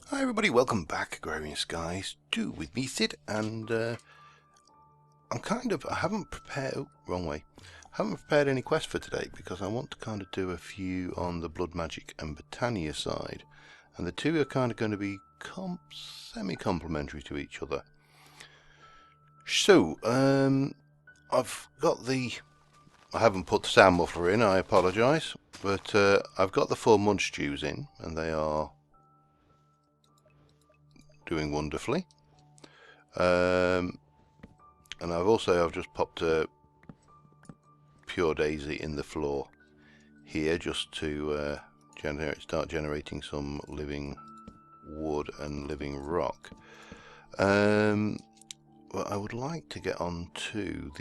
Hi everybody, welcome back, Agrarian Skies 2 with me, Sid, and I haven't prepared, wrong way, I haven't prepared any quests for today because I want to kind of do a few on the Blood Magic and Botania side, and the two are kind of going to be semi-complementary to each other. So, I haven't put the sound muffler in, I apologise, but I've got the 4 mud stews in, and they are doing wonderfully. And I've just popped a pure daisy in the floor here just to start generating some living wood and living rock. Well, I would like to get on to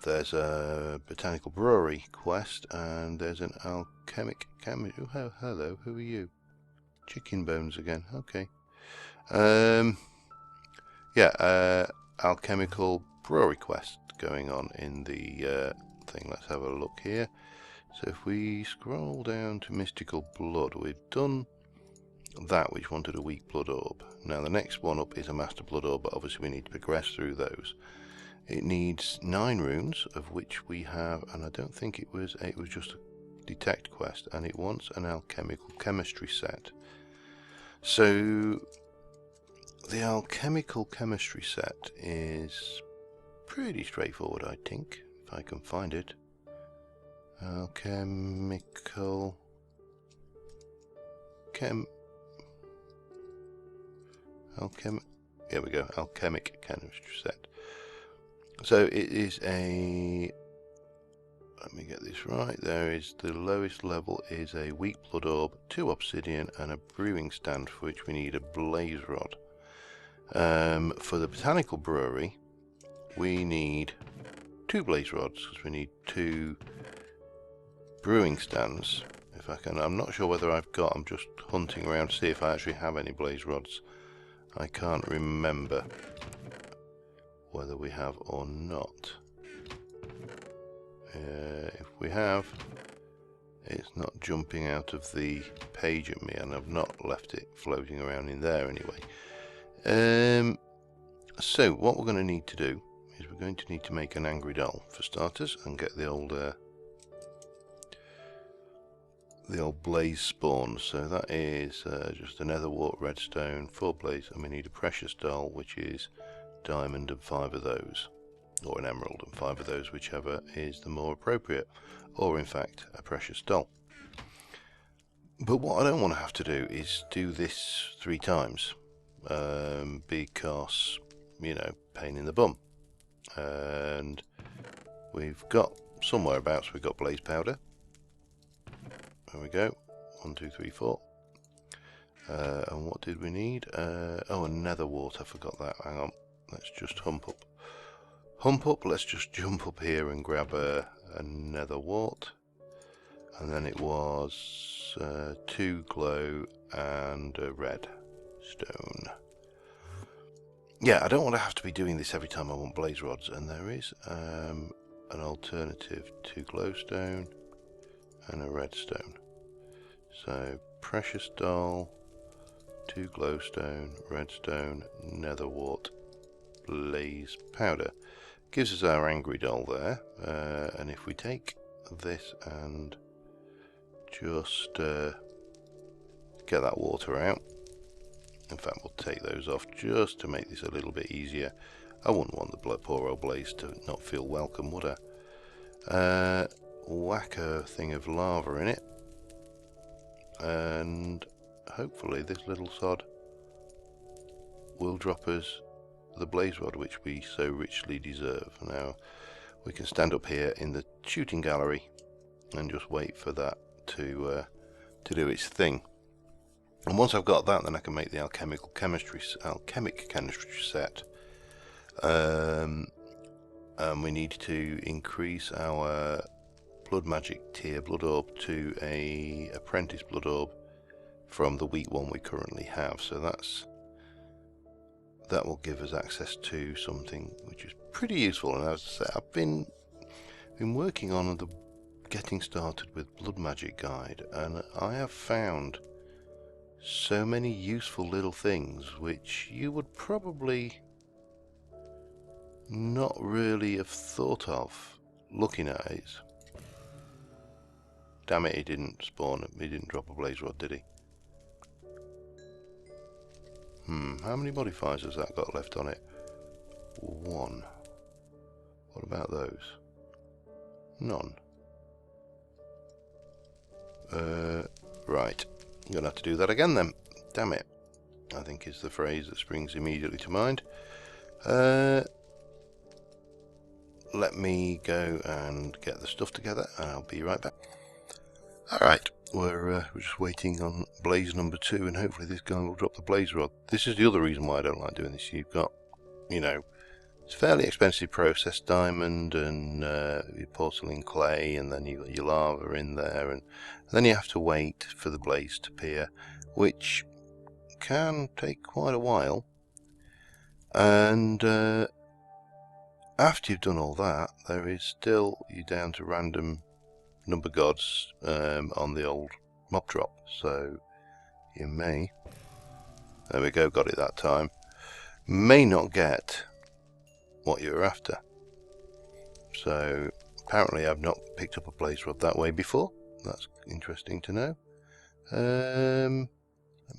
there's a botanical brewery quest, and there's an alchemic oh, hello, who are you? Chicken bones again. Okay. Alchemical brewery quest going on in the thing. Let's have a look here. So if we scroll down to mystical blood, we've done that, which wanted a weak blood orb. Now the next one up is a master blood orb, but obviously we need to progress through those. It needs 9 runes, of which we have, and I don't think it was just a detect quest, and it wants an alchemical chemistry set. So the alchemical chemistry set is pretty straightforward, I think, if I can find it. Here we go, alchemic chemistry set. So it is a, let me get this right, the lowest level is a weak blood orb, 2 obsidian, and a brewing stand, for which we need a blaze rod. For the botanical brewery, we need 2 blaze rods, because we need 2 brewing stands. If I can, I'm not sure whether I'm just hunting around to see if I actually have any blaze rods. I can't remember whether we have or not. If we have, it's not jumping out of the page at me, and I've not left it floating around in there anyway. So what we're going to need to do is we're going to need to make an angry doll for starters, and get the old blaze spawn. So that is just a nether wart, redstone, 4 blaze, and we need a precious doll, which is diamond and 5 of those, or an emerald and 5 of those, whichever is the more appropriate, or in fact a precious doll. But what I don't want to have to do is do this 3 times, because, you know, pain in the bum. And we've got somewhereabouts, we've got blaze powder. There we go, 1, 2, 3, 4. And what did we need? Oh, a nether wart, I forgot that. Hang on, let's just hump up. Let's just jump up here and grab a nether wart. And then it was 2 glow and a red stone. Yeah, I don't want to have to be doing this every time I want blaze rods, and there is an alternative: 2 glowstone and a redstone. So precious doll, 2 glowstone, redstone, nether wart, blaze powder. Gives us our angry doll there, and if we take this and just get that water out, in fact we'll take those off just to make this a little bit easier. I wouldn't want the poor old blaze to not feel welcome, would I? Whack a thing of lava in it, and hopefully this little sod will drop us the blaze rod, which we so richly deserve. Now we can stand up here in the shooting gallery and just wait for that to do its thing. And once I've got that, then I can make the alchemic chemistry set. And we need to increase our blood magic tier blood orb to a apprentice blood orb from the weak one we currently have. So that will give us access to something which is pretty useful. And as I say, I've been working on the getting started with Blood Magic Guide, and I have found so many useful little things which you would probably not really have thought of looking at it. Damn it, he didn't spawn, he didn't drop a blaze rod, did he? How many modifiers has that got left on it? 1. What about those? None. Right. I'm going to have to do that again then. Damn it. I think is the phrase that springs immediately to mind. Let me go and get the stuff together and I'll be right back. Alright, we're just waiting on blaze number 2 and hopefully this guy will drop the blaze rod. This is the other reason why I don't like doing this. You've got, you know, it's a fairly expensive processed diamond and your porcelain clay, and then you've got your lava in there, and then you have to wait for the blaze to appear, which can take quite a while. And after you've done all that, there is still, you're down to random number gods on the old mob drop, so you may, there we go, got it that time, may not get what you're after. So apparently I've not picked up a blaze rod that way before. That's interesting to know. Let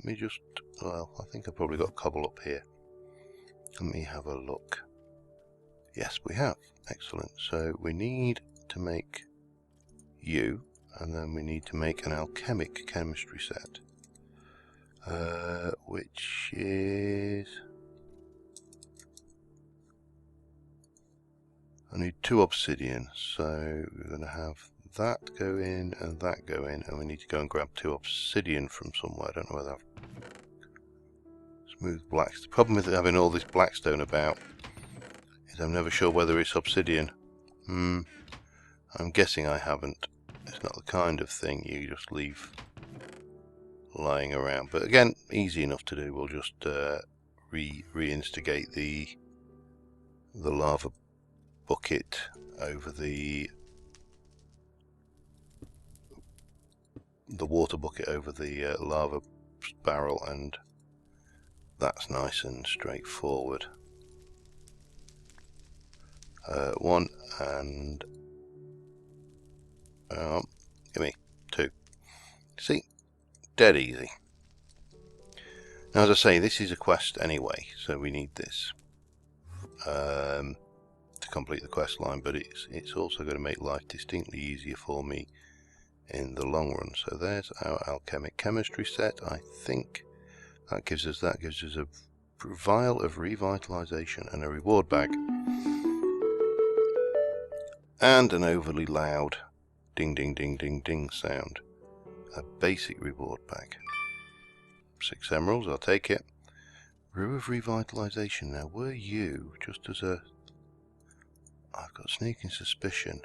me just, well, I think I've probably got cobble up here. Let me have a look. Yes, we have. Excellent. So we need to make you, and then we need to make an alchemic chemistry set, which is, I need 2 obsidian, so we're going to have that go in and that go in, and we need to go and grab 2 obsidian from somewhere. I don't know whether I've smooth blacks. The problem with having all this blackstone about is I'm never sure whether it's obsidian. I'm guessing I haven't. It's not the kind of thing you just leave lying around. But again, easy enough to do. We'll just reinstigate the lava bucket over the water bucket over the lava barrel, and that's nice and straightforward. 1 and give me 2. See, dead easy. Now, as I say, this is a quest anyway, so we need this to complete the quest line, but it's also going to make life distinctly easier for me in the long run. So there's our alchemic chemistry set. I think that gives us a vial of revitalization and a reward bag, and an overly loud ding ding ding ding ding sound. A basic reward bag. 6 emeralds, I'll take it. Brew of revitalization. Now, were you just as a, I've got a sneaking suspicion.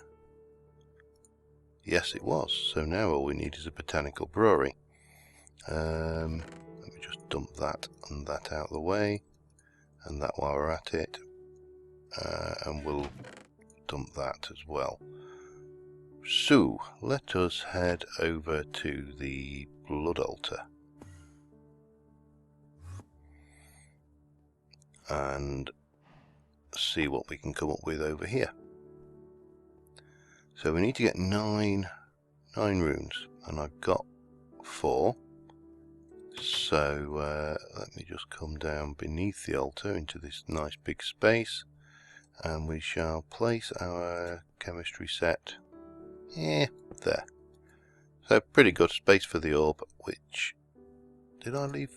Yes, it was. So now all we need is a botanical brewery. Let me just dump that and that out of the way, and that while we're at it, and we'll dump that as well. So let us head over to the blood altar and see what we can come up with over here. So we need to get 9 runes, and I've got 4. So let me just come down beneath the altar into this nice big space, and we shall place our chemistry set there. So pretty good space for the orb, which, did I leave?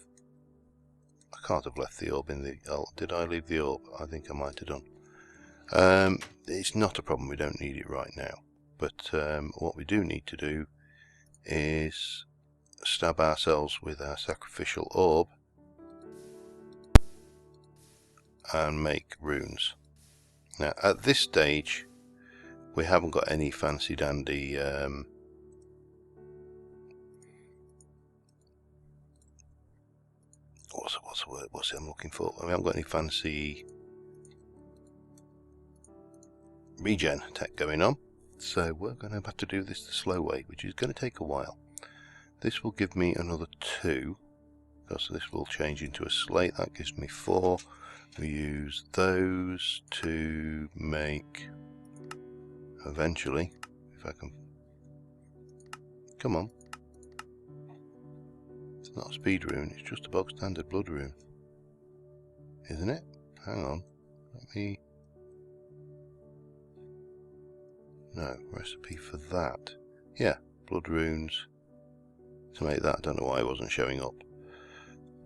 I can't have left the orb in the, did I leave the orb? I think I might have done. It's not a problem, we don't need it right now, but what we do need to do is stab ourselves with our sacrificial orb and make runes. Now at this stage we haven't got any fancy dandy what's the word? What's it I'm looking for? We haven't got any fancy regen tech going on. So we're going to have to do this the slow way, which is going to take a while. This will give me another 2, because this will change into a slate. That gives me 4. We use those to make, eventually, if I can, come on. It's not a speed rune, it's just a bog standard blood rune. Isn't it? Hang on. Let me... No, recipe for that. Yeah, blood runes to make that. I don't know why it wasn't showing up.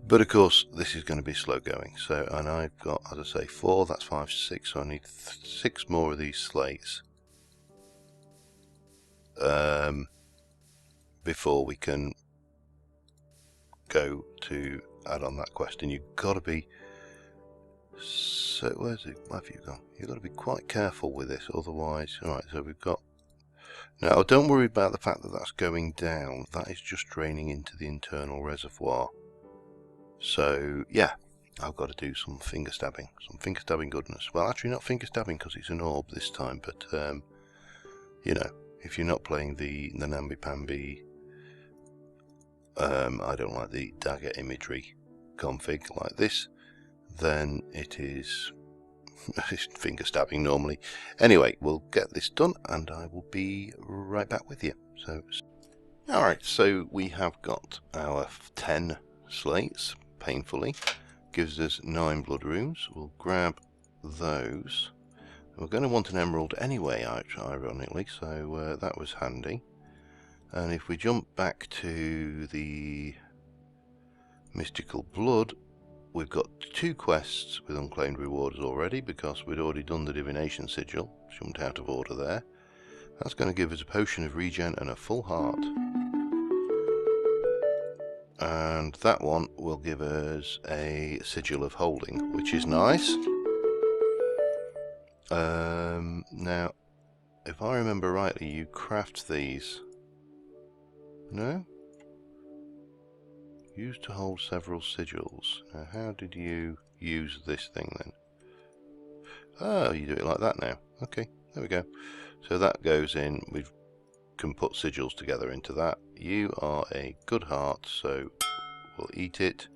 But of course, this is going to be slow going. So, and I've got, as I say, 4, that's 5, 6, so I need 6 more of these slates. Before we can go to add on that quest. And you've got to be... So, where's it? Where have you gone? You've got to be quite careful with this, otherwise... Alright, so we've got... Now, don't worry about the fact that that's going down. That is just draining into the internal reservoir. So, yeah, I've got to do some finger stabbing. Some finger stabbing goodness. Well, actually not finger stabbing because it's an orb this time, but, you know, if you're not playing the namby-pamby, I don't like the dagger imagery config like this, then it is finger stabbing normally. Anyway, we'll get this done and I will be right back with you. So, alright, so we have got our 10 slates, painfully. Gives us 9 blood runes. We'll grab those. We're going to want an emerald anyway, ironically, so that was handy. And if we jump back to the mystical blood, we've got 2 quests with unclaimed rewards already, because we'd already done the divination sigil. Jumped out of order there. That's going to give us a potion of regen and a full heart. And that one will give us a sigil of holding, which is nice. Now, if I remember rightly, you craft these. No? Used to hold several sigils. Now, how did you use this thing then? Oh, you do it like that now. Okay, there we go. So that goes in. We can put sigils together into that. You are a good heart, so we'll eat it.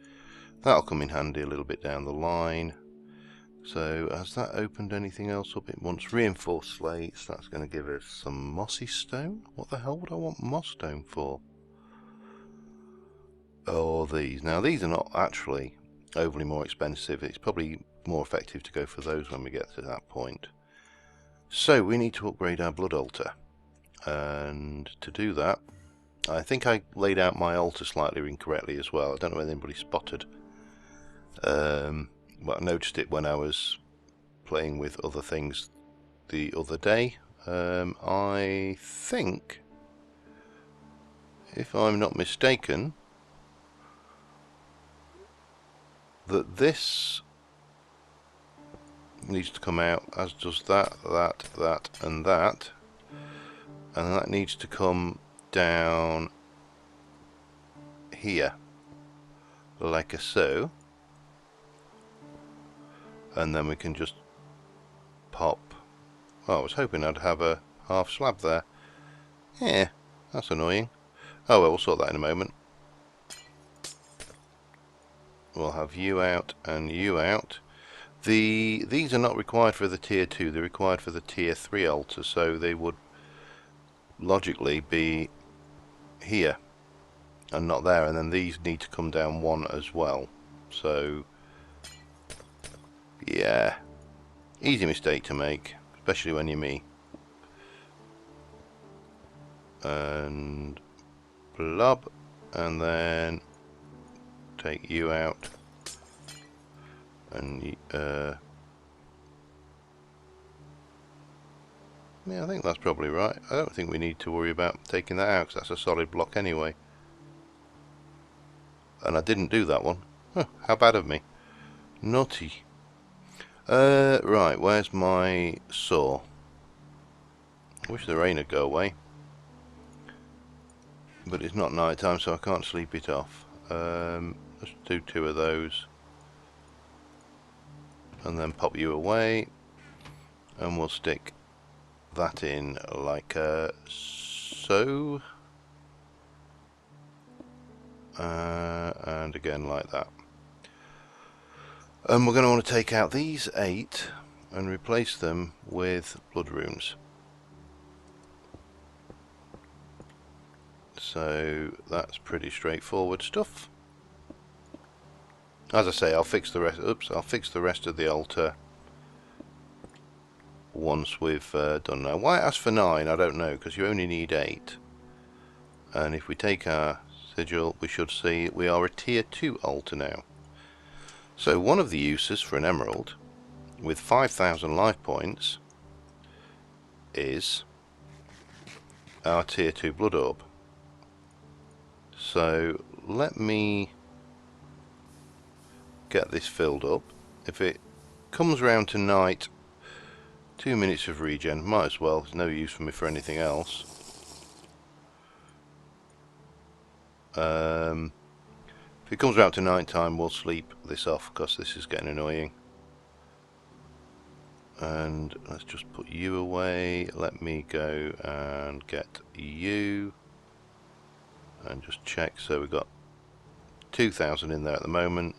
That'll come in handy a little bit down the line. So, has that opened anything else up? It wants reinforced slates. That's going to give us some mossy stone. What the hell would I want moss stone for? Oh, these. Now, these are not actually overly more expensive. It's probably more effective to go for those when we get to that point. So, we need to upgrade our blood altar. And to do that, I think I laid out my altar slightly incorrectly as well. I don't know whether anybody spotted. But I noticed it when I was playing with other things the other day. I think, if I'm not mistaken, that this needs to come out, as does that, and that. And that needs to come down here, like so. And then we can just pop. Oh, I was hoping I'd have a half slab there. Yeah, that's annoying. Oh well, we'll sort that in a moment. We'll have you out and you out. These are not required for the tier 2, they're required for the tier 3 altar, so they would logically be here and not there, and then these need to come down 1 as well. So yeah, easy mistake to make, especially when you're me. And blob, and then take you out, and yeah, I think that's probably right. I don't think we need to worry about taking that out, because that's a solid block anyway. And I didn't do that one. Huh, how bad of me. Naughty. Right, where's my saw? I wish the rain would go away. But it's not night time, so I can't sleep it off. Let's do 2 of those. And then pop you away. And we'll stick that in like so, and again like that. And we're going to want to take out these 8 and replace them with blood runes. So that's pretty straightforward stuff. As I say, I'll fix the rest. I'll fix the rest of the altar once we've done that. Why it asks for 9, I don't know, because you only need 8. And if we take our sigil, we should see we are a tier 2 altar now. So one of the uses for an emerald with 5,000 life points is our tier 2 blood orb. So let me get this filled up. If it comes round to night, 2 minutes of regen, might as well, there's no use for me for anything else. If it comes round to night time, we'll sleep this off because this is getting annoying. And let's just put you away. Let me go and get you and just check. So we've got 2,000 in there at the moment.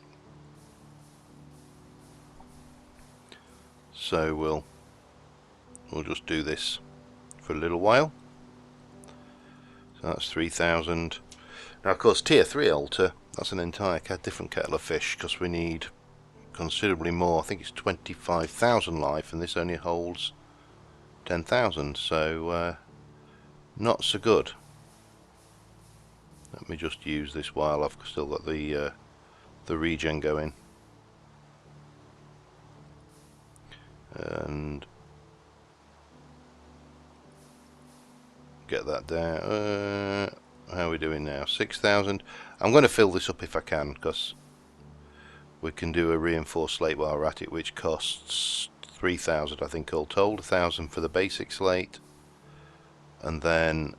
So we'll just do this for a little while. So that's 3,000. Now of course tier 3 altar, that's an entire different kettle of fish because we need considerably more. I think it's 25,000 life and this only holds 10,000, so not so good. Let me just use this while I've still got the regen going. And get that down. How are we doing now? 6,000. I'm going to fill this up if I can, because we can do a reinforced slate while we're at it, which costs 3,000 I think all told. 1,000 for the basic slate, and then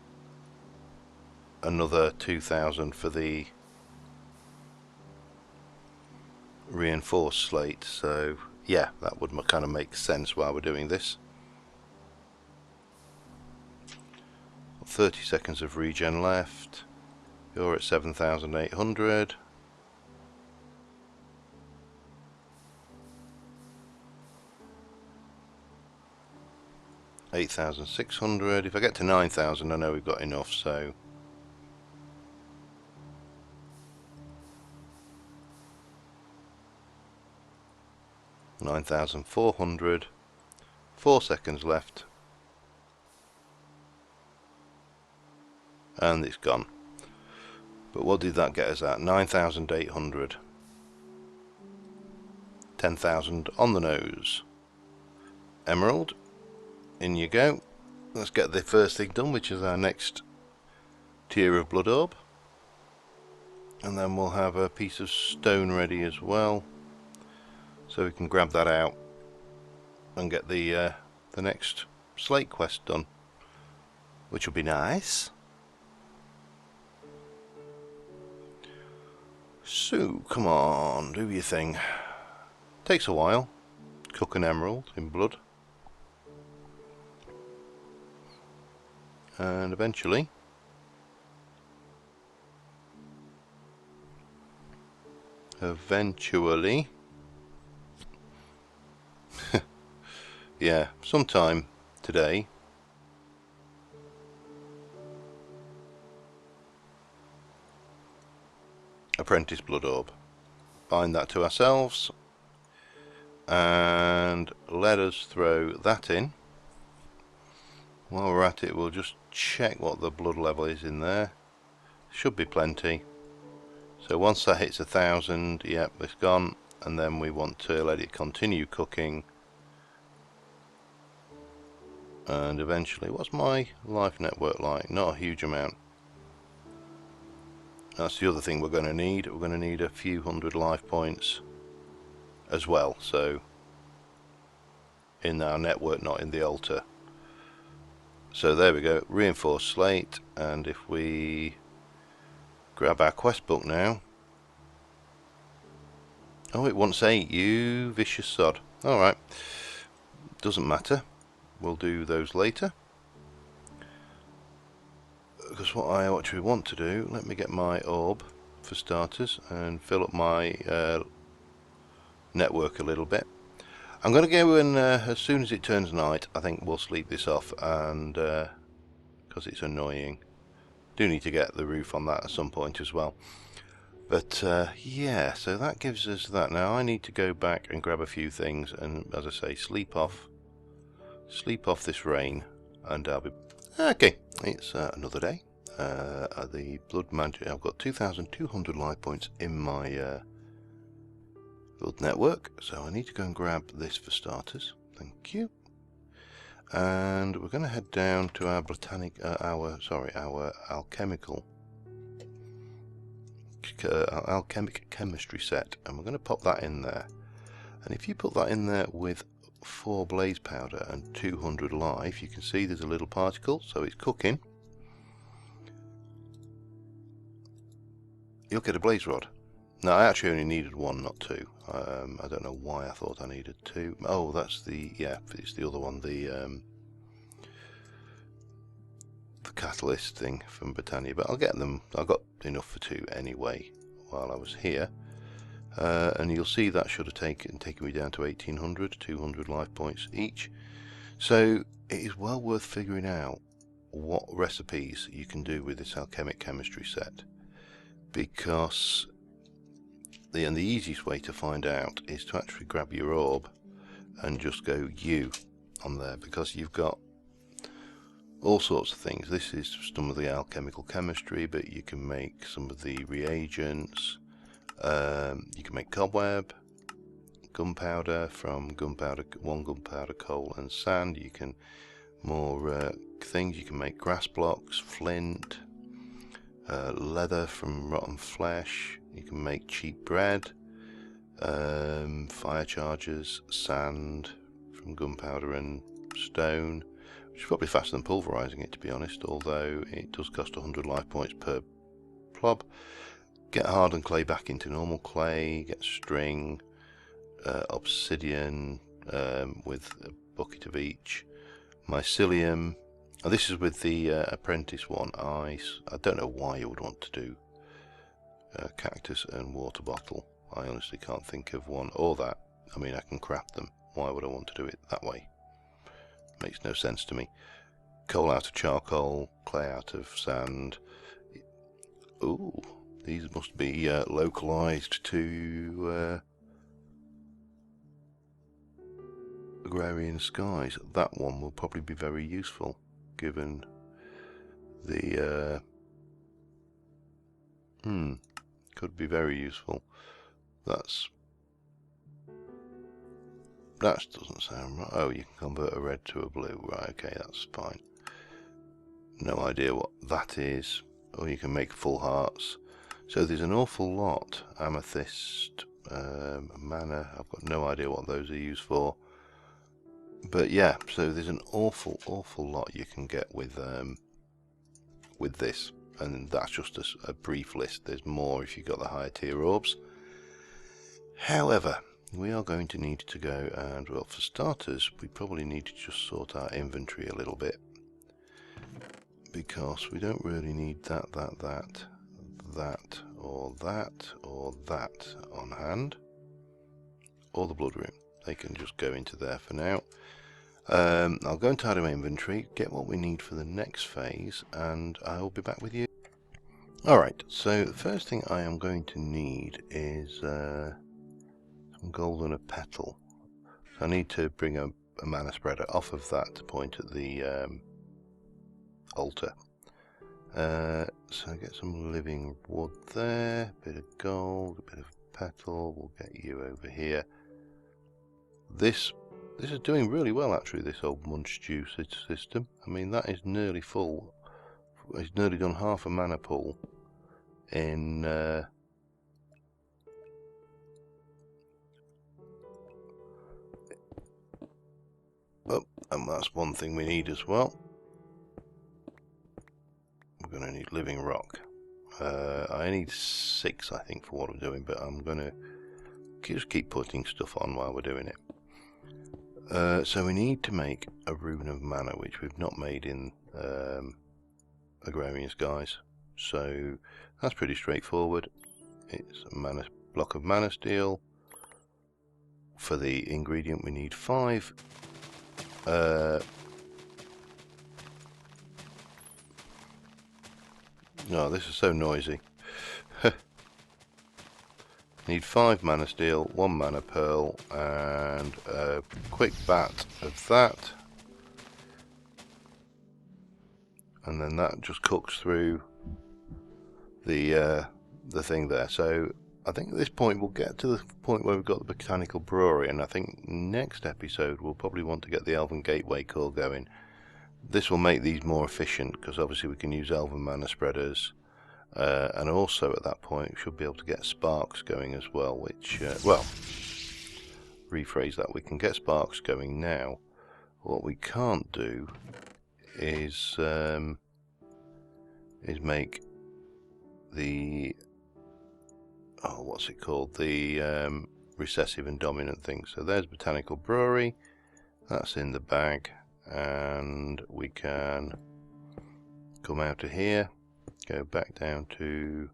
another 2,000 for the reinforced slate. So yeah, that would kind of make sense while we're doing this. 30 seconds of regen left. You're at 7,800. $8,600. If I get to 9,000, I know we've got enough. So 9,400. 4 seconds left. And it's gone. But what did that get us at? 9,800. 10,000 on the nose. Emerald. In you go. Let's get the first thing done, which is our next tier of blood orb. And then we'll have a piece of stone ready as well. So we can grab that out and get the next slate quest done. Which will be nice. So, come on, do your thing. Takes a while. Cook an emerald in blood. And eventually yeah, sometime today apprentice blood orb. Bind that to ourselves and let us throw that in. While we're at it, we'll just check what the blood level is in there. Should be plenty. So once that hits 1,000, yep, it's gone. And then we want to let it continue cooking. And eventually, what's my life network like? Not a huge amount. That's the other thing we're going to need. We're going to need a few hundred life points as well. So in our network, not in the altar. So there we go, reinforced slate, and if we grab our quest book now. Oh, it wants 8, you vicious sod. Alright, doesn't matter. we'll do those later. Because what I actually want to do, let me get my orb for starters and fill up my network a little bit. I'm going to go and as soon as it turns night, I think we'll sleep this off, and because it's annoying. Do need to get the roof on that at some point as well. But yeah, so that gives us that. Now I need to go back and grab a few things, and as I say, sleep off this rain, and I'll be okay. It's another day. The blood magic. I've got 2,200 life points in my blood network, so I need to go and grab this for starters. Thank you. And we're going to head down to our our alchemic chemistry set, and we're going to pop that in there. And if you put that in there with 4 blaze powder and 200 life, you can see there's a little particle, so it's cooking. You'll get a blaze rod. Now I actually only needed 1, not 2. I don't know why I thought I needed 2. Oh, that's the, yeah, it's the other one, the catalyst thing from Botania, but I'll get them. I got enough for 2 anyway while I was here, and you'll see that should have taken me down to 1,800, 200 life points each. So it is well worth figuring out what recipes you can do with this alchemic chemistry set, because the easiest way to find out is to actually grab your orb and just go U on there, because you've got all sorts of things. This is some of the alchemical chemistry, but you can make some of the reagents. You can make cobweb, gunpowder from one gunpowder, coal and sand. You can more things. You can make grass blocks, flint, leather from rotten flesh. You can make cheap bread, fire chargers, sand from gunpowder and stone, which is probably faster than pulverizing it, to be honest, although it does cost 100 life points per plob. Get hardened clay back into normal clay, get string, obsidian with a bucket of each, mycelium. Oh, this is with the apprentice one. I don't know why you would want to do cactus and water bottle. I honestly can't think of one, or that. I mean, I can craft them. Why would I want to do it that way? Makes no sense to me. Coal out of charcoal, clay out of sand. Ooh, these must be localized to Agrarian skies. That one will probably be very useful, given the could be very useful. That doesn't sound right. Oh, you can convert a red to a blue. Right, okay, that's fine. No idea what that is. Oh, you can make full hearts. So there's an awful lot. Amethyst, mana. I've got no idea what those are used for. But yeah, so there's an awful lot you can get with this. And that's just a brief list. There's more if you've got the higher tier orbs. However, we are going to need to go and, well, for starters, we probably need to just sort our inventory a little bit, because we don't really need that, or that on hand, or the blood room. They can just go into there for now. I'll go and tidy my inventory, get what we need for the next phase, and I'll be back with you. Alright, so the first thing I am going to need is some gold and a petal. So I need to bring a mana spreader off of that point at the altar. So get some living wood there, a bit of gold, a bit of petal. We'll get you over here. This is doing really well, actually, this old munch juice system. I mean, that is nearly full. It's nearly done half a mana pool in oh, and that's one thing we need as well. We're going to need living rock. I need 6, I think, for what I'm doing, but I'm going to just keep putting stuff on while we're doing it. So we need to make a rune of mana, which we've not made in Agrarian Skies. So that's pretty straightforward. It's a block of mana steel. For the ingredient we need 5. No, this is so noisy. Need 5 mana steel, 1 mana pearl, and a quick bat of that. And then that just cooks through the thing there. So I think at this point we'll get to the point where we've got the botanical brewery, and I think next episode we'll probably want to get the Elven Gateway core going. This will make these more efficient because obviously we can use Elven mana spreaders, and also at that point we should be able to get sparks going as well, which, well, rephrase that, we can get sparks going now. What we can't do is make the, oh, what's it called, the recessive and dominant thing. So there's Botanical Brewery, that's in the bag, and we can come out of here, go back down to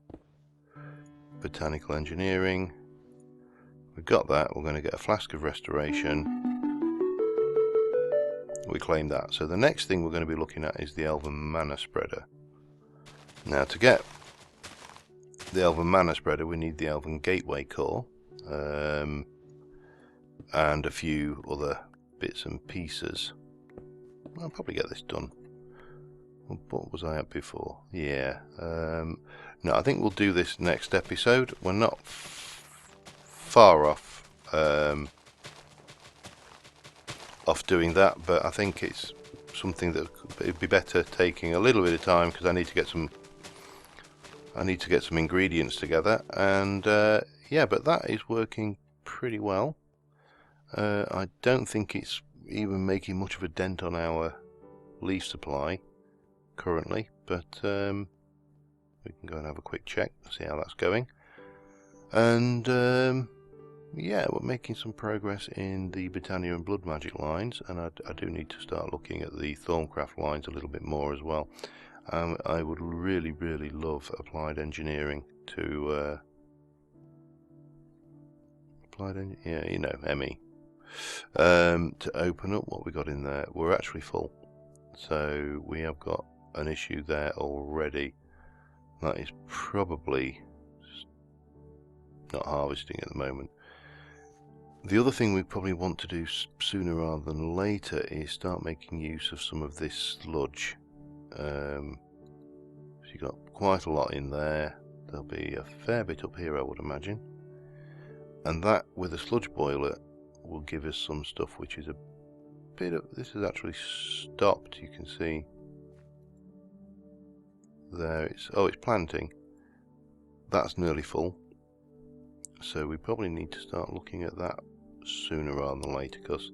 Botanical Engineering. We've got that. We're going to get a Flask of Restoration. We claim that. So the next thing we're going to be looking at is the Elven Mana Spreader. Now to get the Elven Mana Spreader we need the Elven Gateway core, and a few other bits and pieces. I'll probably get this done. What was I at before? Yeah. No, I think we'll do this next episode. We're not far off doing that, but I think it's something that it'd be better taking a little bit of time because I need to get some ingredients together, and yeah, but that is working pretty well. I don't think it's even making much of a dent on our leaf supply currently, but we can go and have a quick check, see how that's going. And yeah, we're making some progress in the Botania and Blood Magic lines, and I do need to start looking at the Thorncraft lines a little bit more as well. I would really love Applied Engineering to yeah, you know, ME, to open up what we got in there. We're actually full, so we have got an issue there already. That is probably not harvesting at the moment. The other thing we probably want to do sooner rather than later is start making use of some of this sludge. So you've got quite a lot in there. There'll be a fair bit up here, I would imagine. And that, with a sludge boiler, will give us some stuff which is a bit of... This is actually stopped, you can see. There, it's planting. That's nearly full. So we probably need to start looking at that sooner rather than later, because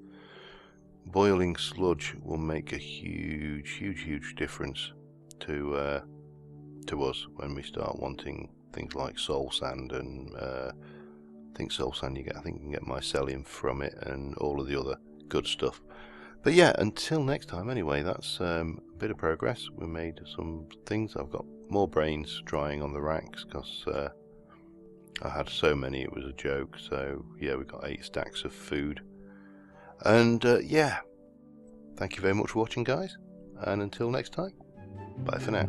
boiling sludge will make a huge difference to us when we start wanting things like soul sand, and I think soul sand I think you can get mycelium from it and all of the other good stuff. But yeah, until next time anyway, that's a bit of progress. We made some things. I've got more brains drying on the racks because I had so many it was a joke. So yeah, we got 8 stacks of food. And yeah, thank you very much for watching, guys, and until next time, bye for now.